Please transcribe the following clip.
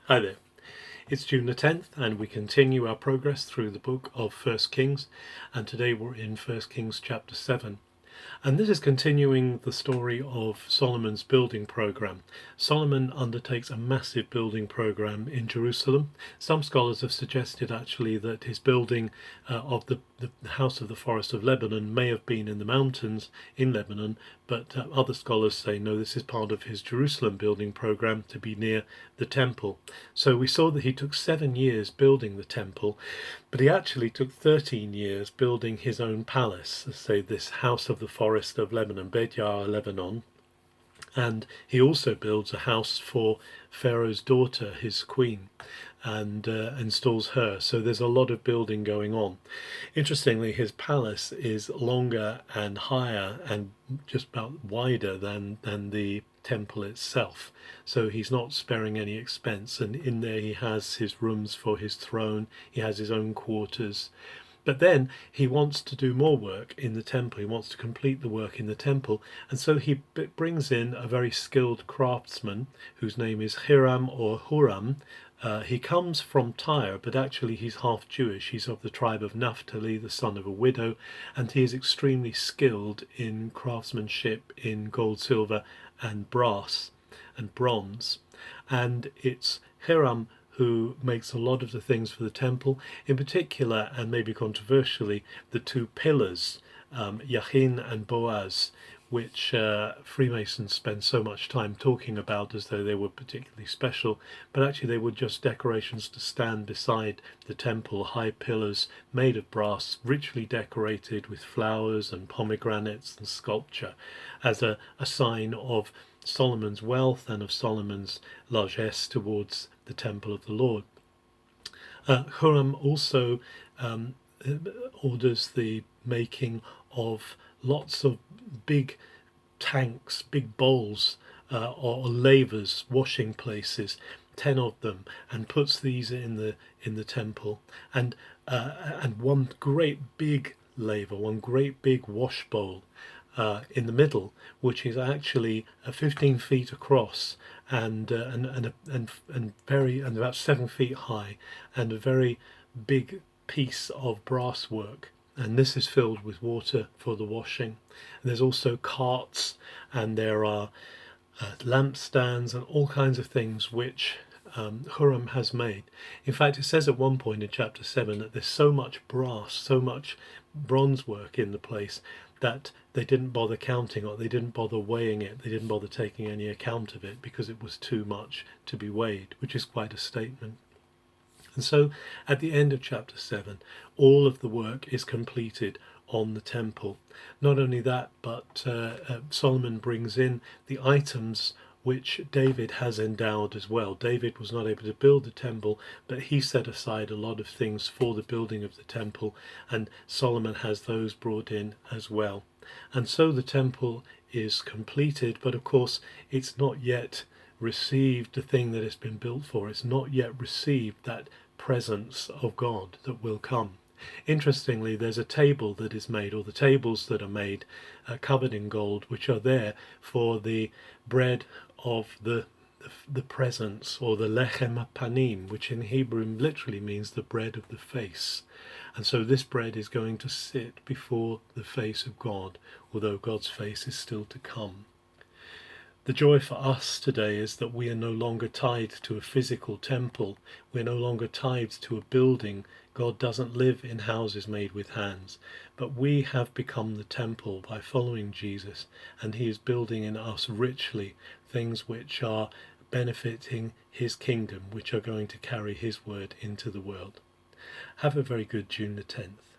Hi there. It's June the 10th and we continue our progress through the book of First Kings, and today we're in First Kings chapter 7. And this is continuing the story of Solomon's building program. Solomon undertakes a massive building program in Jerusalem. Some scholars have suggested actually that his building of the house of the Forest of Lebanon may have been in the mountains in Lebanon, but other scholars say no, this is part of his Jerusalem building program to be near the temple. So we saw that he took 7 years building the temple, but he actually took 13 years building his own palace, say this house of the Forest of Lebanon, Beit Yair Lebanon. And he also builds a house for Pharaoh's daughter, his queen, and installs her. So there's a lot of building going on. Interestingly, his palace is longer and higher and just about wider than the temple itself. So he's not sparing any expense, and in there he has his rooms for his throne, he has his own quarters. But then he wants to do more work in the temple. He wants to complete the work in the temple. And so he brings in a very skilled craftsman whose name is Hiram or Huram. He comes from Tyre, but actually he's half Jewish. He's of the tribe of Naphtali, the son of a widow, and he is extremely skilled in craftsmanship in gold, silver, and brass and bronze. And it's Hiram who makes a lot of the things for the temple, in particular, and maybe controversially, the two pillars, Yachin and Boaz, which Freemasons spend so much time talking about as though they were particularly special, but actually they were just decorations to stand beside the temple, high pillars made of brass, richly decorated with flowers and pomegranates and sculpture, as a sign of Solomon's wealth and of Solomon's largesse towards the temple of the Lord. Hiram also orders the making of lots of big tanks, big bowls, or lavers, washing places, 10 of them, and puts these in the temple. And one great big laver, one great big wash bowl in the middle, which is actually 15 feet across and about 7 feet high, and a very big piece of brass work. And this is filled with water for the washing. And there's also carts, and there are lampstands and all kinds of things which Hiram has made. In fact, it says at one point in chapter 7 that there's so much brass, so much bronze work in the place that they didn't bother counting, or they didn't bother weighing it, they didn't bother taking any account of it because it was too much to be weighed, which is quite a statement. And so at the end of chapter 7, all of the work is completed on the temple. Not only that, but Solomon brings in the items which David has endowed as well. David was not able to build the temple, but he set aside a lot of things for the building of the temple, and Solomon has those brought in as well. And so the temple is completed, but of course it's not yet received the thing that it's been built for. It's not yet received that presence of God that will come. Interestingly, there's a table that is made, or the tables that are made, covered in gold, which are there for the bread of the presence, or the lechem panim, which in Hebrew literally means the bread of the face. And so this bread is going to sit before the face of God, although God's face is still to come. The joy for us today is that we are no longer tied to a physical temple. We're no longer tied to a building. God doesn't live in houses made with hands, but we have become the temple by following Jesus, and he is building in us richly things which are benefiting his kingdom, which are going to carry his word into the world. Have a very good June the 10th.